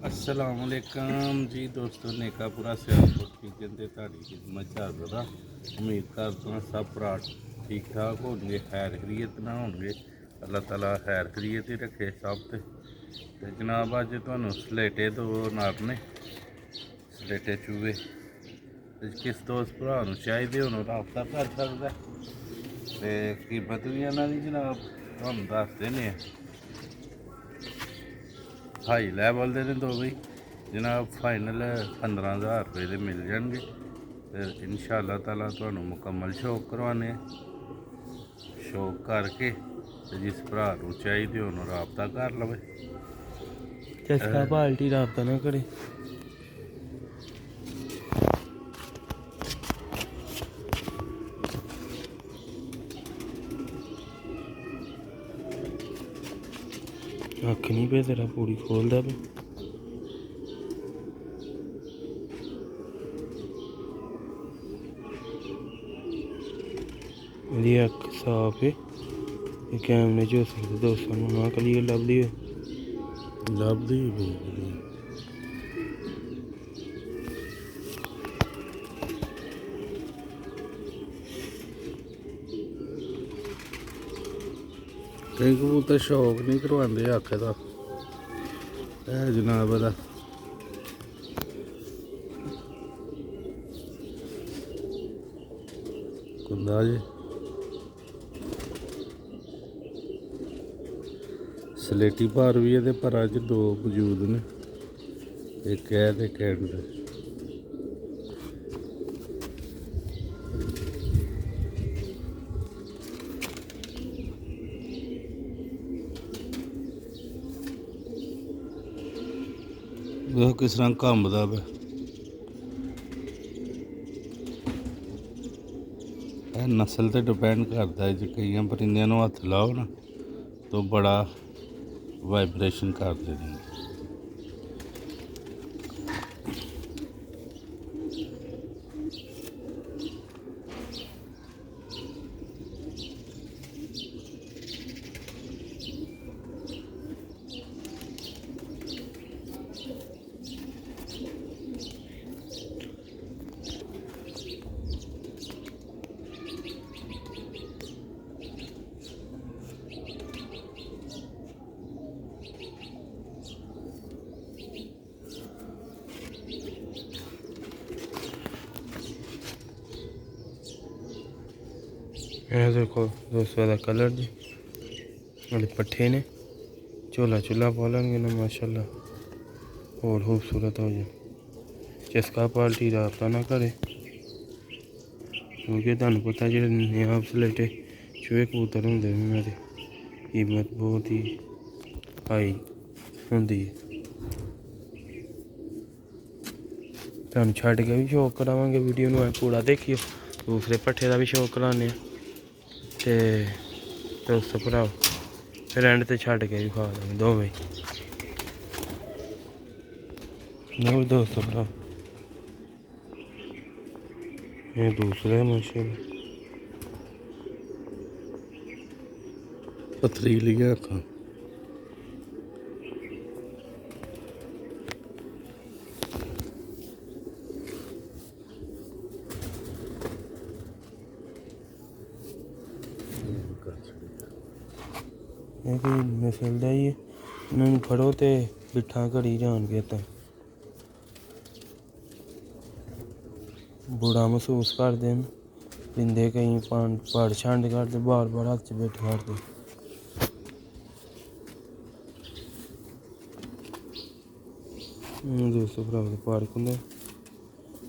अस्सलामुअलैकुम जी दोस्तों, नेकापुरा सियालकोट किचन ते तुहाडी खिदमत च हाज़र हाँ। उम्मीद करदा हां सब भरा ठीक ठाक होणगे, खैर खैरियत नाल होणगे। अल्लाह ताला खैर खैरियत ही रखे सब ते जनाब अज तुहानूं सलेटे दो नारने सलेटे चूहे किस दोस्त भरा नूं चाहिदे होण राबता कर सकदा ते कीमत भी इन्हां दी जनाब तुहानूं दस दिन्ने आं। हाई लैवल दे ने दो बई जनाब, फाइनल 15,000 रुपये के मिल जाएंगे। फिर इंशाअल्लाह ताला तुहानूं मुकम्मल शौक करवाने, शौक करके जिस भरा नूं चाहिदे होण राबता कर लवे। चस्का पाल्टी राबता ना करे। अख नहीं पे तेरा पूरी खोलदा पे। मेरी अख साफ है, कैमरे च हो सकते दोस्तों ना क्लीयर लभदी हो कई कबूतर शौक नहीं करवाते अख का है जनाब दा कुंदा जी। सलेटी भार भी है पर अज दो मौजूद ने, एक है ते एक एंड ते। देखो किस तरह कंबदा पे। नस्ल ते डिपेंड करता है जी, कई परिंदियां नूं हत्थ लाओ ना तो बड़ा वाइब्रेशन करते हैं। देखो दोस्तों का कलर जी बड़े पट्ठे ने, झोला चूल्हा पालेंगे ना माशाल्लाह और खूबसूरत हो जाए। चस्का पाल्टी राबता ना करे, क्योंकि तुहानूं पता जो नया सलेटे चूहे कबूतर होंदे उन्हां दी कीमत बहुत ही हाई होंदी है। तुहानूं छड्ड के भी शौक करावांगे, वीडियो नूं पूरा देखियो। दूसरे पट्ठे का भी शौक कराने ते दोस्तों भराओ, फिर एंड ते छड्ड के भी खा देंगे दोवें दोस्तों भराओ। ये दूसरा है माशाल्लाह, पथरीलियां अखां ये कोई नस्ल दा ही है। इन्होंने फड़ो तो बिठा घड़ी जाएंगे तो बुरा महसूस करते हैं, पिंदे कई पड़ छंड करते, बार बार हाथ च बैठ करते। दोस्तों भरा पार्क होंगे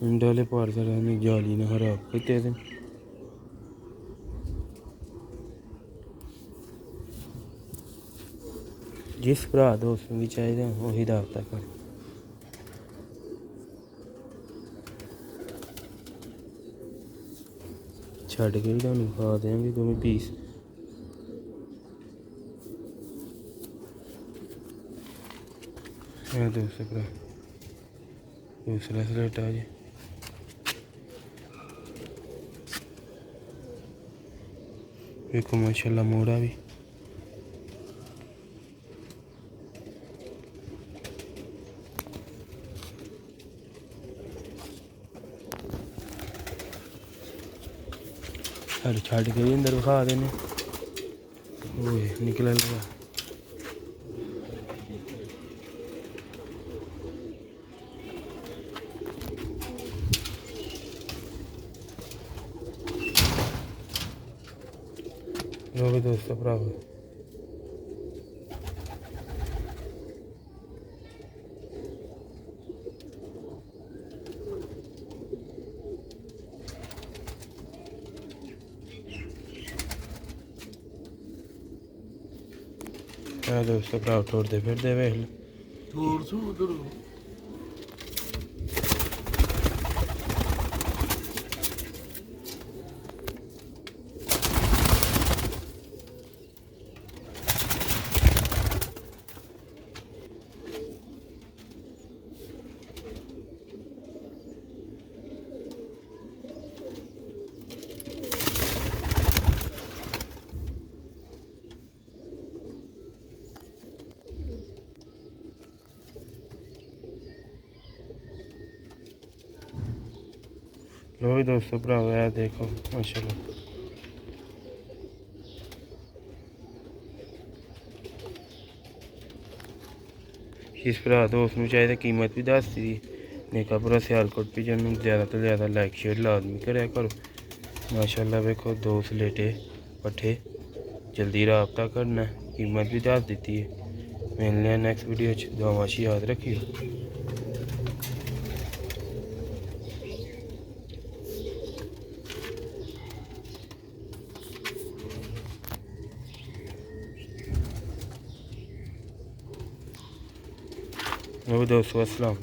इंडे वाले पार्क जाली ने खराब कीते दे। जिस भरा दोस्तों भी चाहिए वही राबता कर। छड्ड के भी तुहानूं खा देंगे दोवें पीस। दोस्तों भरा दूसरा सलेटा जी, देखो माशाल्लाह मोड़ा भी चल छड़ के भी अंदर विखा देने ओए निकल लगा लो भी दोस्तों भरावो दोस्तों भरा टोरते फिरते वेख लो छोड़ सू उधर लो भी दोस्तों भरावो है देखो माशाल्लाह इस भरा दोस्त में चाहिए कीमत भी दस दी नेका पूरा सियालकोट भी जन्म ज़्यादा तो ज़्यादा लाइक शेयर लाजमी कराया करो माशाल्लाह देखो दो स्लेटे पट्ठे जल्दी रबता करना कीमत भी दस दी है मिलने हैं नेक्स्ट वीडियो दुआवां याद रखियो दोस्तों अस्सलाम।